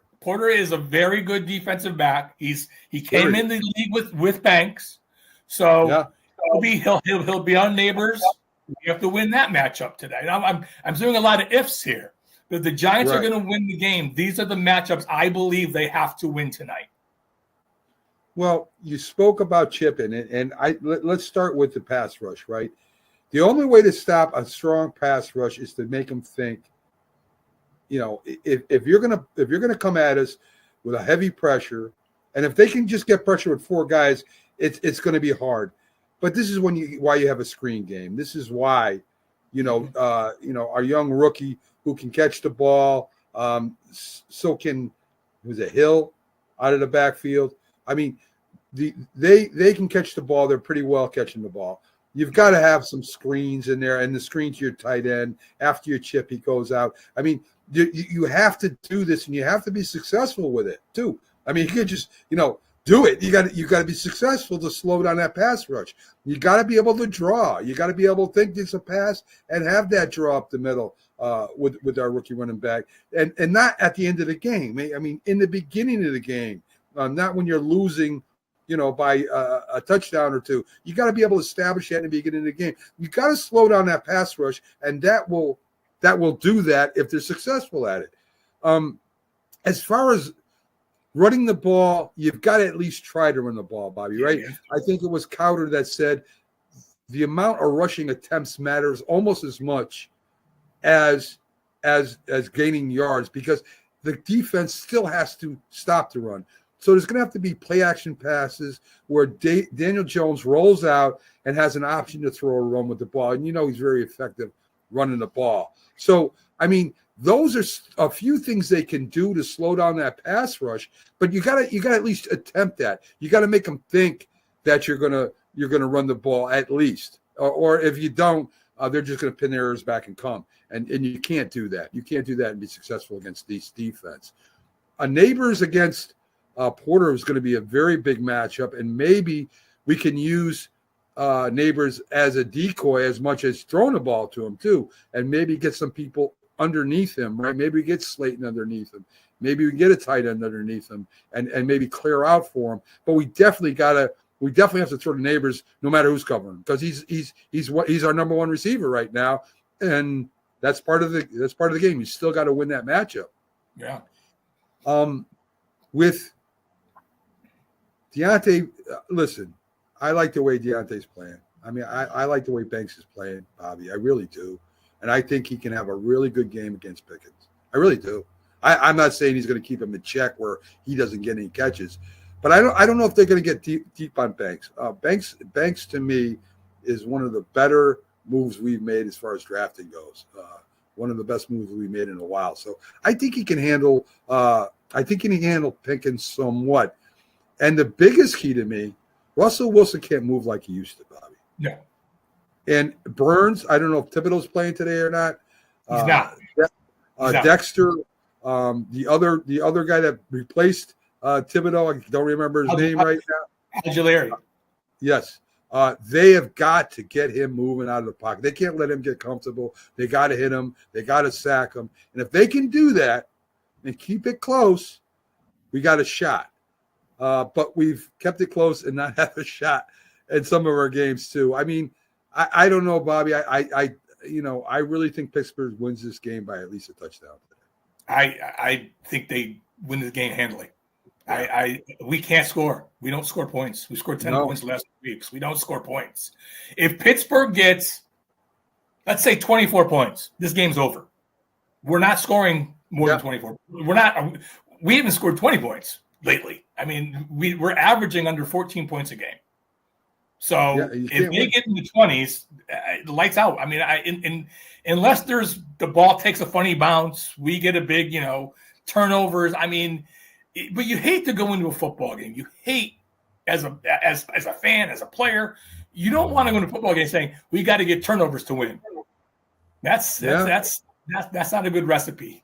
[SPEAKER 3] is a very good defensive back. He came in the league with Banks, so he'll be on Neighbors. We have to win that matchup today. Now, I'm doing a lot of ifs here, but the Giants are going to win the game. These are the matchups I believe they have to win tonight.
[SPEAKER 2] Well, you spoke about chipping, and let's start with the pass rush, right? The only way to stop a strong pass rush is to make them think. You know, if you're gonna come at us with a heavy pressure, and if they can just get pressure with 4 guys, it's going to be hard. But this is why you have a screen game. This is why, our young rookie who can catch the ball, so can Hill out of the backfield. I mean, they can catch the ball. They're pretty well catching the ball. You've got to have some screens in there, and the screen to your tight end. After your chip, he goes out. I mean, you have to do this, and you have to be successful with it too. I mean, you can't just do it. You got to be successful to slow down that pass rush. You got to be able to draw. You got to be able to think it's a pass and have that draw up the middle with our rookie running back, and not at the end of the game. I mean, in the beginning of the game, not when you're losing. By a touchdown or 2. You got to be able to establish that in the beginning of the game. You got to slow down that pass rush, and that will do that if they're successful at it. As far as running the ball, you've got to at least try to run the ball, Bobby, right? Yeah. I think it was Cowder that said the amount of rushing attempts matters almost as much as gaining yards, because the defense still has to stop the run. So there's going to have to be play action passes where Daniel Jones rolls out and has an option to throw a run with the ball. And he's very effective running the ball. So, I mean, those are a few things they can do to slow down that pass rush, but you got to at least attempt that. You got to make them think that you're going to run the ball at least. Or if you don't, they're just going to pin their ears back and come. And you can't do that. You can't do that and be successful against these defense. Neighbors against Porter is going to be a very big matchup, and maybe we can use Neighbors as a decoy as much as throwing the ball to him too, and maybe get some people underneath him, right? Maybe we get Slayton underneath him. Maybe we get a tight end underneath him and maybe clear out for him. But we definitely have to throw the Neighbors no matter who's covering, because he's our number 1 receiver right now, and that's part of the game. You still got to win that matchup.
[SPEAKER 3] Yeah.
[SPEAKER 2] With Deontay, listen, I like the way Deontay's playing. I mean, I like the way Banks is playing, Bobby. I really do. And I think he can have a really good game against Pickens. I really do. I'm not saying he's going to keep him in check where he doesn't get any catches. But I don't know if they're going to get deep on Banks. Banks, to me, is one of the better moves we've made as far as drafting goes. One of the best moves we've made in a while. So I think he can handle Pickens somewhat. And the biggest key to me, Russell Wilson can't move like he used to, Bobby.
[SPEAKER 3] Yeah.
[SPEAKER 2] And Burns, I don't know if Thibodeau's playing today or not.
[SPEAKER 3] He's not.
[SPEAKER 2] Dexter, the other guy that replaced Thibodeau, I don't remember his name right now.
[SPEAKER 3] Aguilera.
[SPEAKER 2] Yes. They have got to get him moving out of the pocket. They can't let him get comfortable. They got to hit him. They got to sack him. And if they can do that and keep it close, we got a shot. But we've kept it close and not have a shot in some of our games too. I mean, I don't know, Bobby. I really think Pittsburgh wins this game by at least a touchdown.
[SPEAKER 3] I think they win the game handily. We can't score. We don't score points. We scored 10 points the last 2 weeks. We don't score points. If Pittsburgh gets, let's say, 24 points, this game's over. We're not scoring more than 24. We haven't scored 20 points lately. I mean, we're averaging under 14 points a game. So
[SPEAKER 2] you
[SPEAKER 3] if
[SPEAKER 2] can't
[SPEAKER 3] they
[SPEAKER 2] win.
[SPEAKER 3] get in the 20s, lights out. I mean, unless there's the ball takes a funny bounce, we get a big, turnovers. I mean, but you hate to go into a football game. You hate as a fan, as a player, you don't want to go into a football game saying we got to get turnovers to win. That's not a good recipe.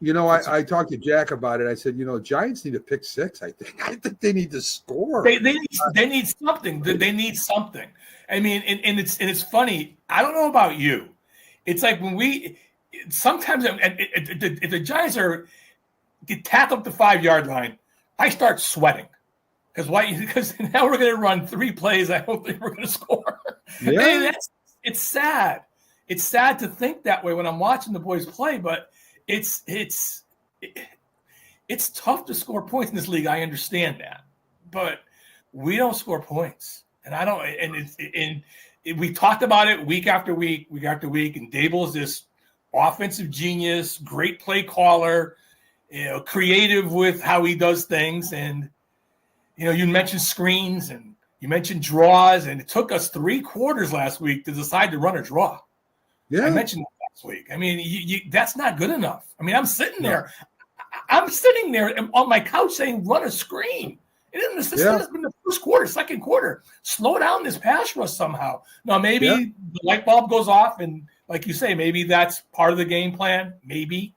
[SPEAKER 2] I talked to Jack about it. I said, Giants need a pick six. I think they need to score.
[SPEAKER 3] They need something. They need something. I mean, and it's funny. I don't know about you. It's like when sometimes if the Giants get tackled up the 5-yard line, I start sweating. Because now we're going to run 3 plays. I don't think we're going to score.
[SPEAKER 2] Yeah.
[SPEAKER 3] I mean, it's sad. It's sad to think that way when I'm watching the boys play, but it's tough to score points in this league. I understand that, but we don't score points, and I don't. And we talked about it week after week, and Dable is this offensive genius, great play caller, creative with how he does things, and you mentioned screens and you mentioned draws, and it took us 3 quarters last week to decide to run a draw.
[SPEAKER 2] Yeah,
[SPEAKER 3] I mentioned that last week. I mean, that's not good enough. I mean, I'm sitting there on my couch saying, "Run a screen." This has been the first quarter, second quarter. Slow down this pass rush somehow. Now, maybe the light bulb goes off, and like you say, maybe that's part of the game plan. Maybe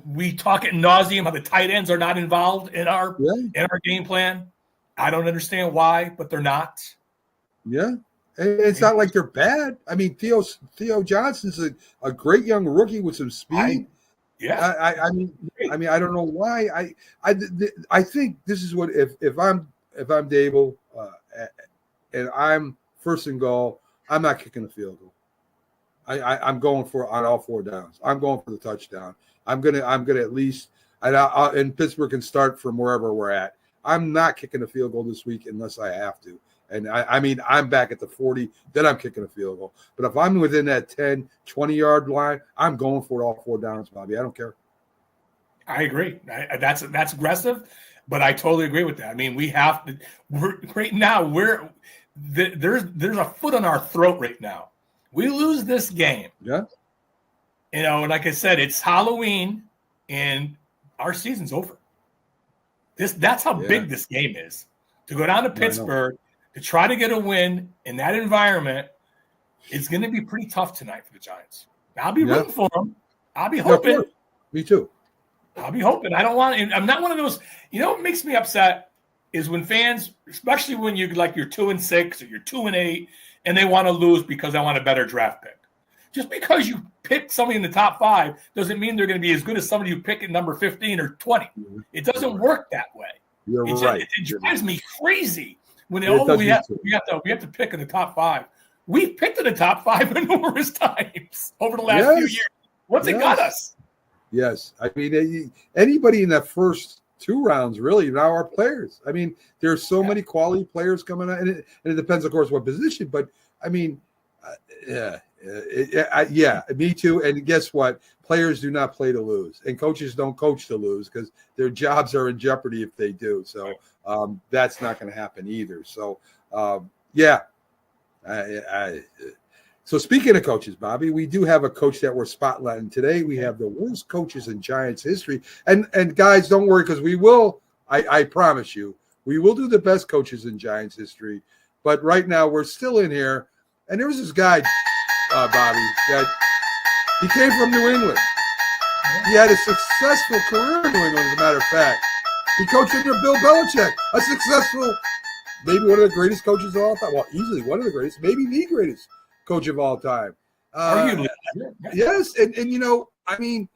[SPEAKER 3] we talk ad nauseum how the tight ends are not involved in our game plan. I don't understand why, but they're not.
[SPEAKER 2] Yeah. It's not like they're bad. I mean, Theo Johnson's a great young rookie with some speed. I mean, I don't know why. I think this is what if I'm Dable and I'm first and goal, I'm not kicking a field goal. I'm going for on all 4 downs. I'm going for the touchdown. I'm gonna at least and Pittsburgh can start from wherever we're at. I'm not kicking a field goal this week unless I have to. And I mean, I'm back at the 40, then I'm kicking a field goal. But if I'm within that 10, 20-yard line, I'm going for it all 4 downs, Bobby. I don't care.
[SPEAKER 3] I agree. That's aggressive, but I totally agree with that. I mean, we have to right now. There's a foot on our throat right now. We lose this game.
[SPEAKER 2] Yeah.
[SPEAKER 3] Like I said, it's Halloween, and our season's over. That's how big this game is. To go down to Pittsburgh to try to get a win in that environment, it's going to be pretty tough tonight for the Giants. I'll be rooting for them. I'll be hoping.
[SPEAKER 2] Me too.
[SPEAKER 3] I'll be hoping. I'm not one of those. What makes me upset is when fans, especially when you're 2-6 or you're 2-8, and they want to lose because they want a better draft pick. Just because you pick somebody in the top 5 doesn't mean they're going to be as good as somebody you pick at number 15 or 20. It doesn't work that way.
[SPEAKER 2] You're right.
[SPEAKER 3] It drives me crazy when we have to pick in the top 5. We've picked in the top 5 numerous times over the last few years. What's it got us?
[SPEAKER 2] Yes. I mean, anybody in that first 2 rounds really now are players. I mean, there's so many quality players coming out, and it depends, of course, what position. But I mean, me too. And guess what? Players do not play to lose, and coaches don't coach to lose because their jobs are in jeopardy if they do. So that's not going to happen either. So So speaking of coaches, Bobby, we do have a coach that we're spotlighting today. We have the worst coaches in Giants history. And guys, don't worry, because we will, I promise you, we will do the best coaches in Giants history. But right now we're still in here. And there was this guy, Bobby, that he came from New England. He had a successful career in New England, as a matter of fact. He coached under Bill Belichick, a successful, maybe one of the greatest coaches of all time. Well, easily one of the greatest, maybe the greatest coach of all time. Yes, and I mean,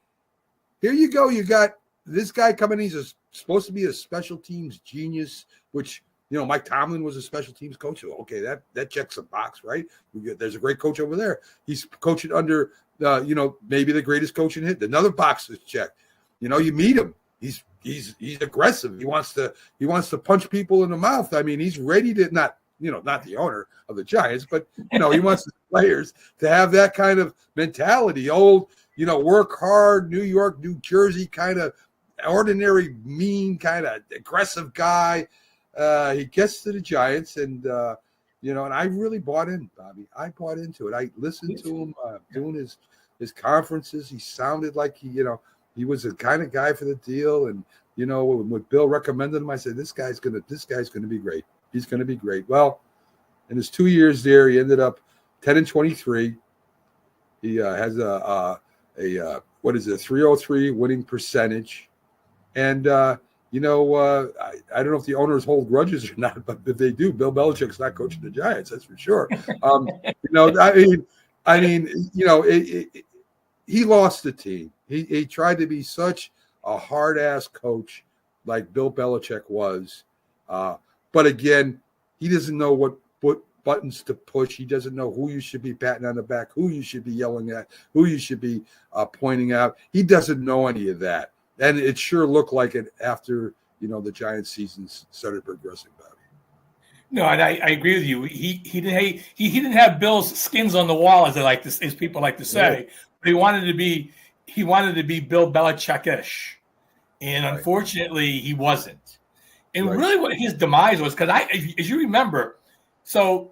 [SPEAKER 2] here you go. You got this guy coming. He's supposed to be a special teams genius, which Mike Tomlin was a special teams coach. Okay, that checks a box, right? There's a great coach over there. He's coaching under, maybe the greatest coach in hit. Another box is checked. You meet him. He's aggressive. He wants to punch people in the mouth. I mean, he's ready to not the owner of the Giants, but he wants the players to have that kind of mentality. Old, work hard, New York, New Jersey kind of ordinary, mean, kind of aggressive guy. he gets to the Giants, and and I really bought in, Bobby. I bought into it. I listened to him doing his conferences. He sounded like he was the kind of guy for the deal. And when Bill recommended him, I said, this guy's gonna be great. He's gonna be great. Well, in his 2 years there, he ended up 10-23. He has a 303 winning percentage, and I don't know if the owners hold grudges or not, but if they do, Bill Belichick's not coaching the Giants. That's for sure. He lost the team. He tried to be such a hard ass coach like Bill Belichick was, but again, he doesn't know what buttons to push. He doesn't know who you should be patting on the back, who you should be yelling at, who you should be pointing out. He doesn't know any of that. And it sure looked like it after, the Giants season started progressing, Bobby.
[SPEAKER 3] No, and I agree with you. He didn't have Bill's skins on the wall, as people like to say. Right. But he wanted to be Bill Belichick-ish. And unfortunately, he wasn't. And really what his demise was, because as you remember, so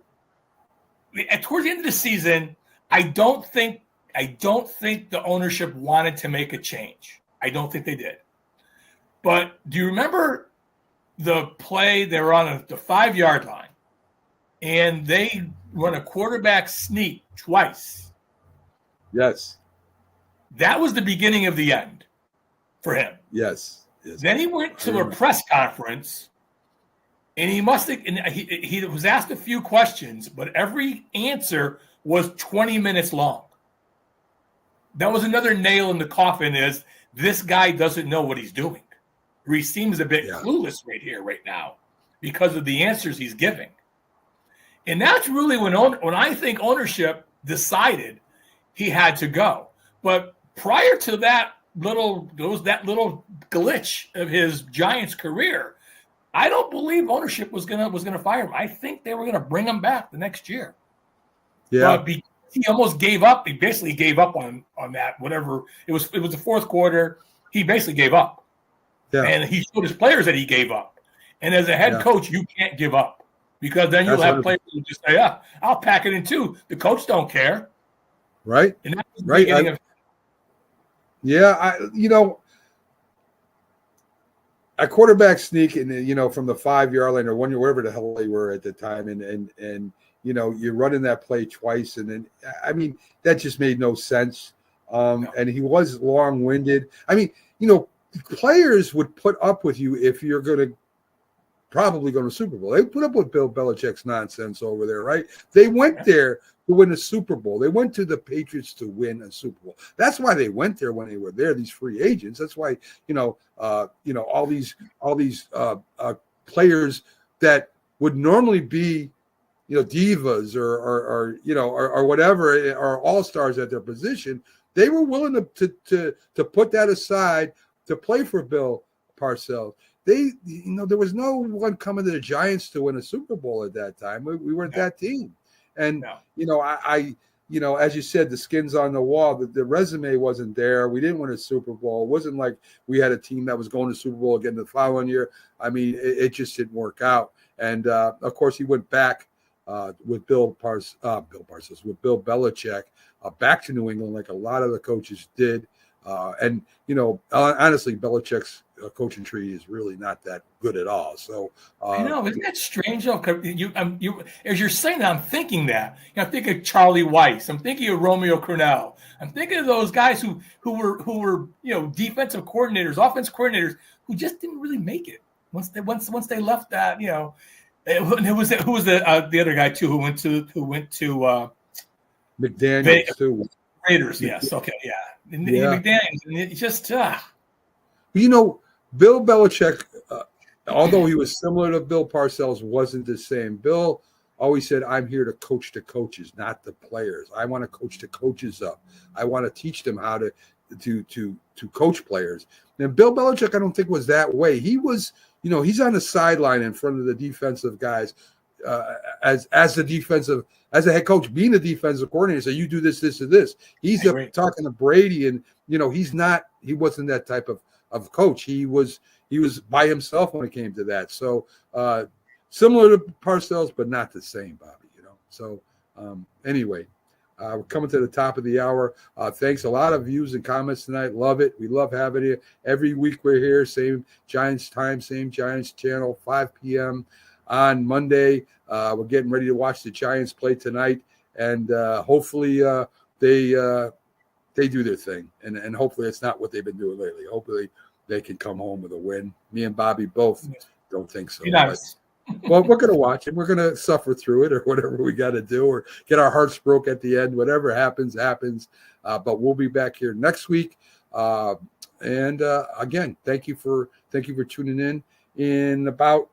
[SPEAKER 3] towards the end of the season, I don't think the ownership wanted to make a change. I don't think they did. But do you remember the play? They were on the 5-yard line, and they run a quarterback sneak twice.
[SPEAKER 2] Yes.
[SPEAKER 3] That was the beginning of the end for him.
[SPEAKER 2] Yes.
[SPEAKER 3] Then he went to a press conference. And he he was asked a few questions, but every answer was 20 minutes long. That was another nail in the coffin, is this guy doesn't know what he's doing. He seems a bit clueless right now because of the answers he's giving. And that's really when I think ownership decided he had to go. But prior to that little glitch of his Giants career, I don't believe ownership was gonna fire him. I think they were gonna bring him back the next year.
[SPEAKER 2] Yeah,
[SPEAKER 3] but he almost gave up. He basically gave up on that. Whatever it was the fourth quarter. He basically gave up. Yeah, and he showed his players that he gave up. And as a head coach, you can't give up, because then you'll have players who just say, "Yeah, I'll pack it in too." The coach don't care,
[SPEAKER 2] right?
[SPEAKER 3] And that's the beginning of.
[SPEAKER 2] Yeah, a quarterback sneak, and from the 5-yard line or 1 year, wherever the hell they were at the time, and you're running that play twice, and then that just made no sense. And he was long-winded. Players would put up with you if you're probably going to Super Bowl. They put up with Bill Belichick's nonsense over there, right? They went there to win a Super Bowl. They went to the Patriots to win a Super Bowl. That's why they went there when they were there, these free agents. That's why, all these players that would normally be, divas or whatever, or all-stars at their position, they were willing to put that aside to play for Bill Parcells. There was no one coming to the Giants to win a Super Bowl at that time. We weren't that team. And, as you said, the skin's on the wall. The resume wasn't there. We didn't win a Super Bowl. It wasn't like we had a team that was going to Super Bowl again the following year. It just didn't work out. And, of course, he went back with Bill Belichick back to New England, like a lot of the coaches did. And honestly, Belichick's coaching tree is really not that good at all. So
[SPEAKER 3] I know, isn't that strange? You as you're saying that, I'm thinking that. I'm thinking of Charlie Weiss. I'm thinking of Romeo Crennel. I'm thinking of those guys who were defensive coordinators, offense coordinators, who just didn't really make it once they left that. Who was the other guy too who went to
[SPEAKER 2] McDaniels too.
[SPEAKER 3] Raiders, yes. Okay, yeah. McDaniels, and it just
[SPEAKER 2] Bill Belichick, although he was similar to Bill Parcells, wasn't the same. Bill always said, "I'm here to coach the coaches, not the players. I want to coach the coaches up. I want to teach them how to coach players." And Bill Belichick, I don't think, was that way. He was, he's on the sideline in front of the defensive guys, as a head coach, being a defensive coordinator. So you do this, this, and this. He's talking to Brady, and he wasn't that type of coach. He was, he was by himself when it came to that. So similar to Parcells, but not the same, Bobby. So anyway, we're coming to the top of the hour. Thanks. A lot of views and comments tonight. Love it. We love having you. Every week we're here. Same Giants time, same Giants channel, 5 p.m. on Monday. We're getting ready to watch the Giants play tonight, and hopefully they do their thing, and hopefully it's not what they've been doing lately. Hopefully they can come home with a win. Me and Bobby both don't think so.
[SPEAKER 3] Nice.
[SPEAKER 2] Well, we're going to watch it. We're going to suffer through it or whatever we got to do, or get our hearts broke at the end. Whatever happens. But we'll be back here next week. And again, thank you for tuning in. In about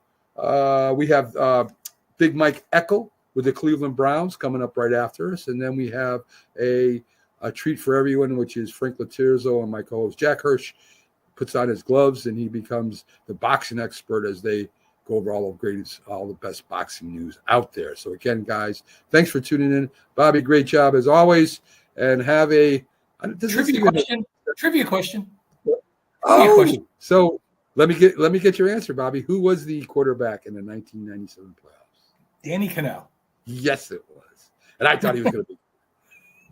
[SPEAKER 2] we have Big Mike Eckel with the Cleveland Browns coming up right after us, and then we have a treat for everyone, which is Frank Latirzo and my co-host Jack Hirsch puts on his gloves and he becomes the boxing expert as they go over all the best boxing news out there. So again, guys, thanks for tuning in. Bobby, great job as always, and have a trivia question. So let me get your answer, Bobby. Who was the quarterback in the 1997 playoffs?
[SPEAKER 3] Danny Cannell.
[SPEAKER 2] Yes, it was, and I thought he was going to be.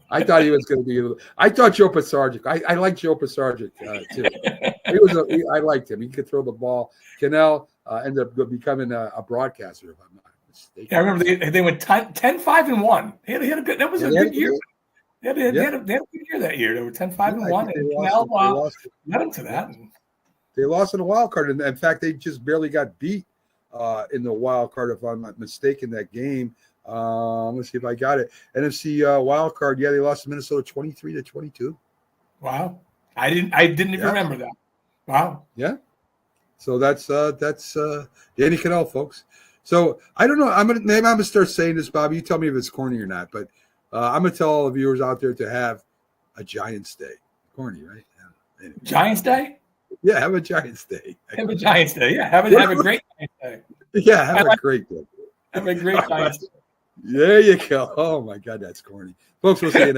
[SPEAKER 2] I thought Joe Pisarcik. I like Joe Pisarcik too. I liked him. He could throw the ball. Cannell ended up becoming a broadcaster, if I'm not mistaken.
[SPEAKER 3] Yeah, I remember they went 10-5-1. That was a good year. They had a good year that year. They were 10-5-1. And Cannell led them to that.
[SPEAKER 2] They lost in the wild card. And in fact, they just barely got beat in the wild card, if I'm not mistaken, that game. Let's see if I got it. NFC wild card. Yeah, they lost to Minnesota 23-22.
[SPEAKER 3] Wow. I didn't even remember that. Wow.
[SPEAKER 2] Yeah. So that's Danny Cannell, folks. So I don't know. I'm gonna start saying this, Bobby. You tell me if it's corny or not. But I'm gonna tell all the viewers out there to have a Giants Day. Corny, right? Yeah. Anyway.
[SPEAKER 3] Giants Day?
[SPEAKER 2] Yeah, have a Giants Day.
[SPEAKER 3] Have a Giants Day. Yeah, have a great Giants Day.
[SPEAKER 2] Yeah, have a great day.
[SPEAKER 3] Have a great Giants Day.
[SPEAKER 2] There you go. Oh my God, that's corny, folks. We'll see you.